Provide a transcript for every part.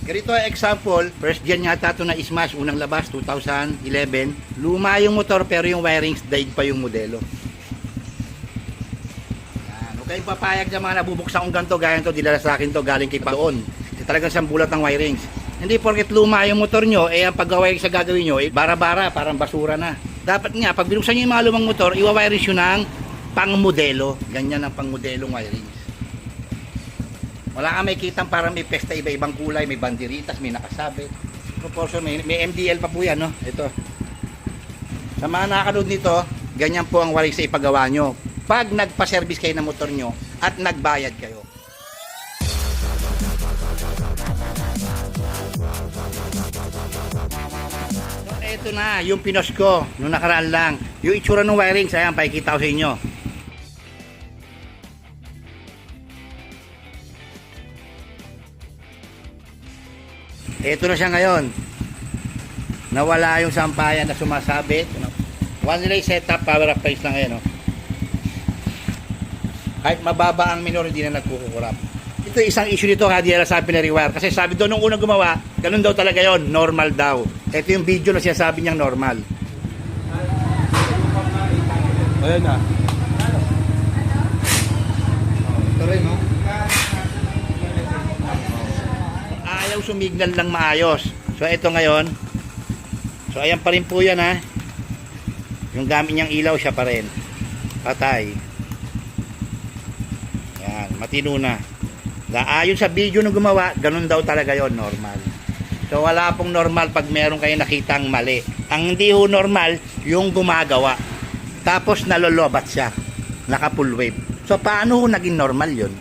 Ganito ang example, first gen yata ito na Smash, unang labas, 2011. Luma yung motor pero yung wirings, daig pa yung modelo. Yan. Huwag kayong papayag sa mga nabubuksan kong ganito, gaya nito, dinala sa akin to galing kay Paon. Talagang siyang bulat ng wirings. Hindi porket luma yung motor nyo, ang pag-wiring sa gagawin nyo, bara-bara, parang basura na. Dapat nga, pag binuksan nyo yung mga lumang motor, iwa-wirings yun ng pang-modelo. Ganyan ang pang-modelong wirings. Wala kang may kitang parang may pesta iba-ibang kulay, may banderitas, may nakasabit. Proportion, may MDL pa po yan, no? Ito. Sa mga nakakanood nito, ganyan po ang wiring sa ipagawa nyo. Pag nagpa-service kayo ng motor nyo at nagbayad kayo. So, ito na, yung pinos ko, nung nakaraan lang. Yung itsura ng wiring, ayan, pakikita ko sa inyo. Ito na siya ngayon. Nawala yung sampayan na sumasabit. One relay setup, power up price lang ngayon. No? Kahit mababa ang minor, hindi na nagkukurap. Ito isang issue nito, hindi na sabi na rewire. Kasi sabi doon nung unang gumawa, ganun daw talaga yon, normal daw. Ito yung video na sinasabi niyang normal. Ayan na. Ito rin, no? Ayaw sumignal lang maayos. So ito ngayon. So ayan pa rin po yan, ha. Yung gamit niyang ilaw siya pa rin. Patay. Yan, matino na. Ayon sa video nung gumawa, ganun daw talaga yon, normal. So wala pong normal pag meron kayo nakitang mali. Ang hindi ho normal, yung gumagawa. Tapos nalolobat siya. Naka full wave. So paano ho naging normal yun?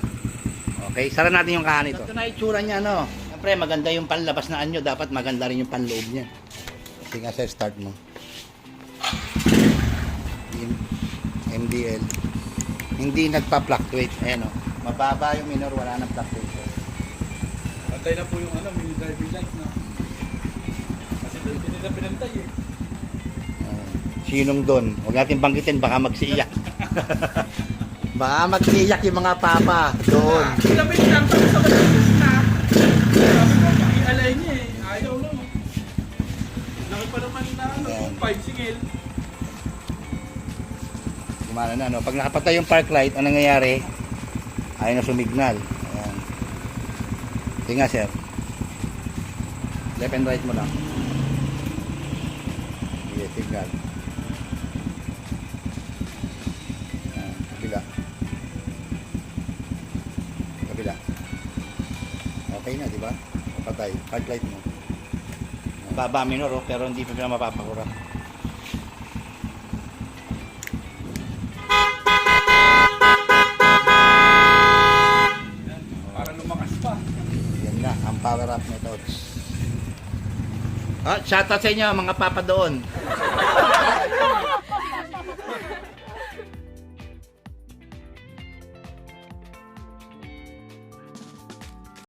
Okay, sara natin yung kahan ito. Ito na itsura niya, no? Siyempre, maganda yung panlabas na anyo. Dapat maganda rin yung panloob niya. Kasi nga, sir, start mo. MDL. Hindi nagpa-fluctuate. Ayan, o. Mababa yung minor, wala nang fluctuation. Pantay na po yung mini driving light na. Kasi doon, hindi na pinantay eh. Sinong doon? Huwag natin banggitin, baka magsiiyak. Baka magsiiyak yung mga papa doon. Sabi niya, sabi sa malinis na. Sabi ko, pakialay niya eh. Ayaw lang. Laki pa naman na, 5 singil. Gumana na, no? Pag nakapatay yung park light, anong nangyayari? Ayaw na sumignal. Ayan. Sige nga, sir. Left and right mo lang. Sige, signal. Ayan, kabila. Kabila. Okay na, di ba? Patay. Park light mo. Baba minor, oh, pero hindi pa sila mapapakura. Para lumakas pa. Yan na, ang power up methods. Shoutout sa inyo mga papa doon.